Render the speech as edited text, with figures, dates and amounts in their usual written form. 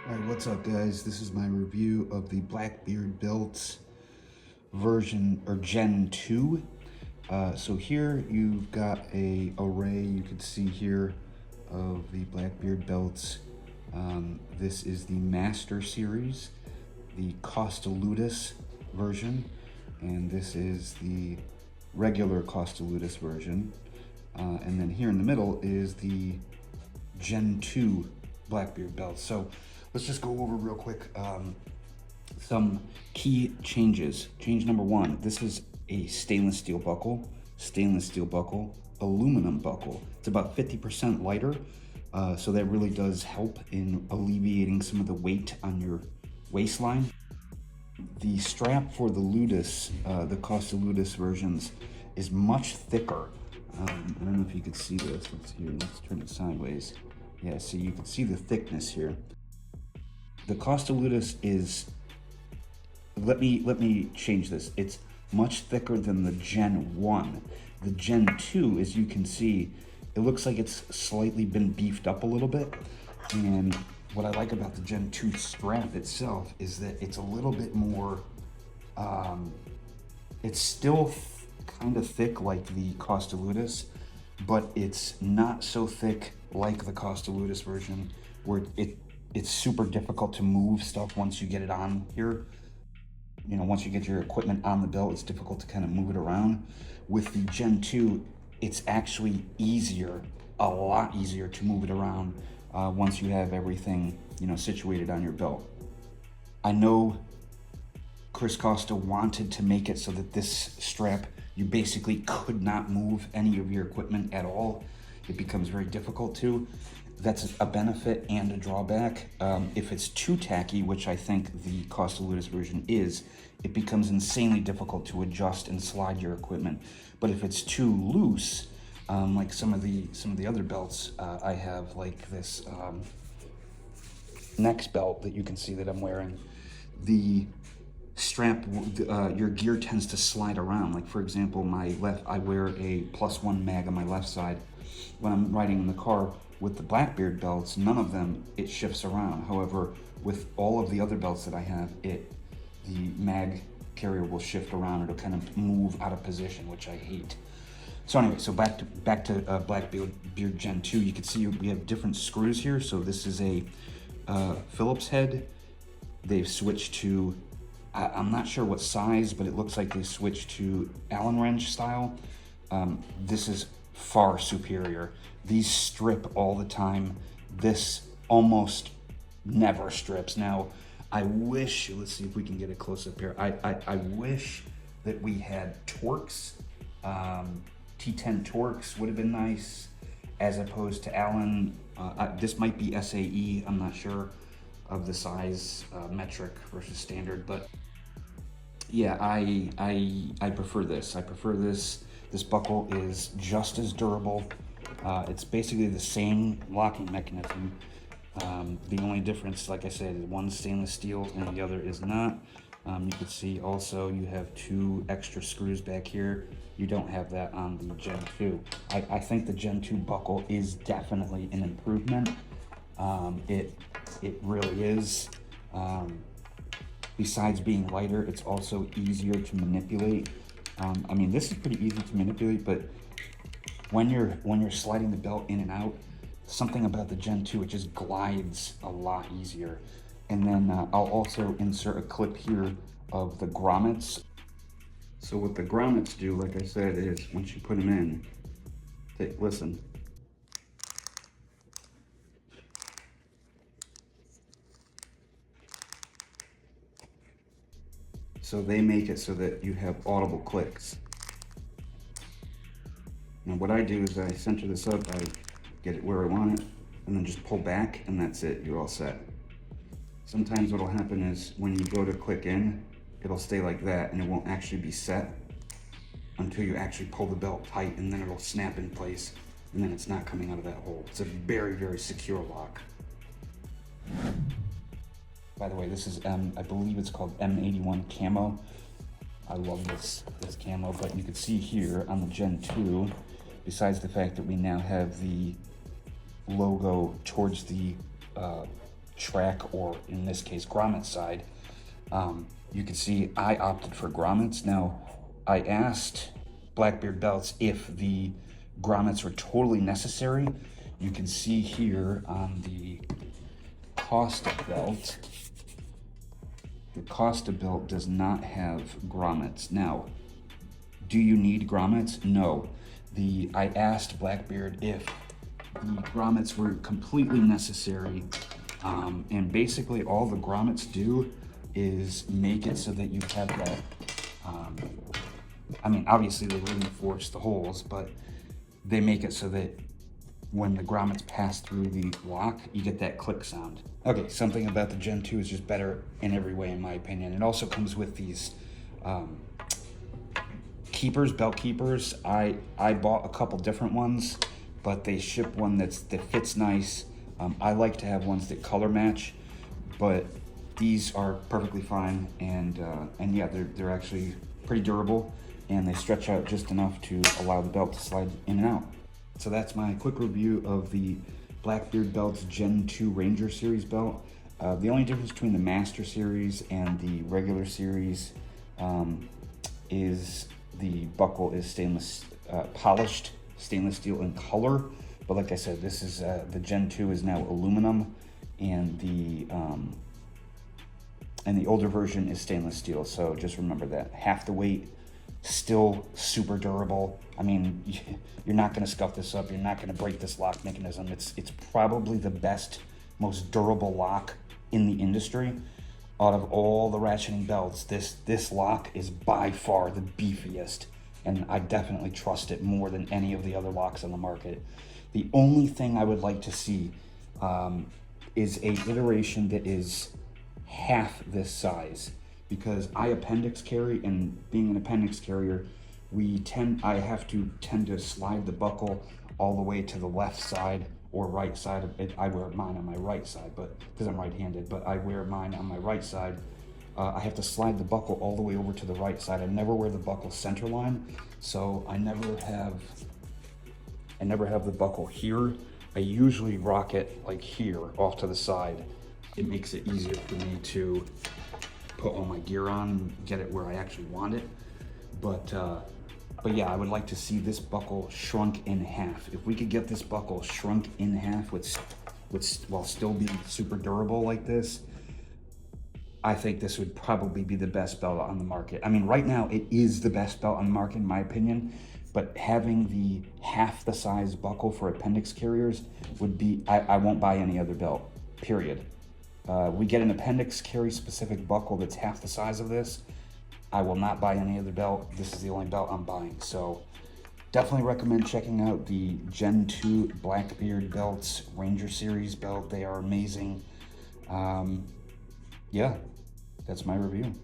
Alright, what's up guys? This is my review of the Blackbeard belts version, or Gen 2. So here you've got a array, you can see here, of the Blackbeard belts. This is the Master Series, the Costaludus version, and this is the regular Costaludus version. And then here in the middle is the Gen 2 Blackbeard belt. So let's just go over real quick some key changes. Change number one, this is a stainless steel buckle, aluminum buckle. It's about 50% lighter, so that really does help in alleviating some of the weight on your waistline. The strap for the Ludus, the Costaludus versions, is much thicker. I don't know if you can see this. Let's turn it sideways. Yeah, so you can see the thickness here. The Costaludus is, let me change this. It's much thicker than the Gen 1. The Gen 2, as you can see, it looks like it's slightly been beefed up a little bit. And what I like about the Gen 2 strap itself is that it's a little bit more, it's still kind of thick like the Costaludus, but it's not so thick like the Costaludus version, where it's super difficult to move stuff once you get it on here. You know, once you get your equipment on the belt, it's difficult to kind of move it around. With the Gen 2, it's actually easier, a lot easier to move it around once you have everything, you know, situated on your belt. I know Chris Costa wanted to make it so that this strap, you basically could not move any of your equipment at all. It becomes very difficult to. That's a benefit and a drawback. If it's too tacky, which I think the Costaludus version is, it becomes insanely difficult to adjust and slide your equipment. But if it's too loose, like some of the other belts I have, like this next belt that you can see that I'm wearing, the strap, your gear tends to slide around. Like for example, I wear a +1 mag on my left side. When I'm riding in the car with the Blackbeard belts, none of them, it shifts around. However, with all of the other belts that I have, the mag carrier will shift around. It'll kind of move out of position, which I hate. So anyway, so back to Blackbeard Gen 2. You can see we have different screws here. So this is a Phillips head. They've switched to, I'm not sure what size, but it looks like they switched to Allen wrench style. This is far superior. These strip all the time. This almost never strips. Now, I wish, let's see if we can get a close up here. I wish that we had Torx. T10 Torx would have been nice, as opposed to Allen. This might be SAE, I'm not sure of the size, metric versus standard, but yeah, I prefer this. I prefer this. This buckle is just as durable. It's basically the same locking mechanism. The only difference, like I said, is one's stainless steel and the other is not. You can see also you have 2 extra screws back here. You don't have that on the Gen 2. I think the Gen 2 buckle is definitely an improvement. It really is. Besides being lighter, it's also easier to manipulate. I mean, this is pretty easy to manipulate, but when you're sliding the belt in and out, something about the Gen 2, it just glides a lot easier. And then I'll also insert a clip here of the grommets. So what the grommets do, like I said, is once you put them in, listen. So they make it so that you have audible clicks. And what I do is I center this up, I get it where I want it, and then just pull back, and that's it, you're all set. Sometimes what'll happen is when you go to click in, it'll stay like that, and it won't actually be set until you actually pull the belt tight, and then it'll snap in place, and then it's not coming out of that hole. It's a very, very secure lock. By the way, this is I believe it's called M81 Camo. I love this camo, but you can see here on the Gen 2, besides the fact that we now have the logo towards the track, or in this case, grommet side. You can see I opted for grommets. Now, I asked Blackbeard belts if the grommets were totally necessary. You can see here on the Costa belt, the Costa belt does not have grommets. Now, do you need grommets? No. I asked Blackbeard if the grommets were completely necessary, and basically all the grommets do is make it so that you have that, I mean, obviously they reinforce the holes, but they make it so that when the grommets pass through the lock, you get that click sound. Okay, something about the Gen 2 is just better in every way, in my opinion. It also comes with these keepers, belt keepers. I bought a couple different ones, but they ship one that fits nice. I like to have ones that color match, but these are perfectly fine, and yeah, they're actually pretty durable, and they stretch out just enough to allow the belt to slide in and out. So that's my quick review of the Blackbeard belts Gen 2 Ranger series belt. The only difference between the Master series and the regular series is the buckle is stainless, polished stainless steel in color. But like I said, this is the Gen 2 is now aluminum, and the older version is stainless steel. So just remember that. Half the weight, still super durable. I mean, you're not going to scuff this up. You're not going to break this lock mechanism. It's probably the best, most durable lock in the industry. Out of all the ratcheting belts, this lock is by far the beefiest, and I definitely trust it more than any of the other locks on the market. The only thing I would like to see is a iteration that is half this size, because I appendix carry, and being an appendix carrier, I have to tend to slide the buckle all the way to the left side or right side of it. I wear mine on my right side, but because I'm right-handed, but I wear mine on my right side. I have to slide the buckle all the way over to the right side. I never wear the buckle center line, so I never have the buckle here. I usually rock it like here off to the side. It makes it easier for me to put all my gear on and get it where I actually want it. But yeah, I would like to see this buckle shrunk in half. If we could get this buckle shrunk in half while still being super durable like this, I think this would probably be the best belt on the market. I mean, right now it is the best belt on the market in my opinion, but having the half the size buckle for appendix carriers would be, I won't buy any other belt, period. We get an appendix carry specific buckle that's half the size of this, I will not buy any other belt. This is the only belt I'm buying. So definitely recommend checking out the Gen 2 Blackbeard belts, Ranger series belt. They are amazing. Yeah, that's my review.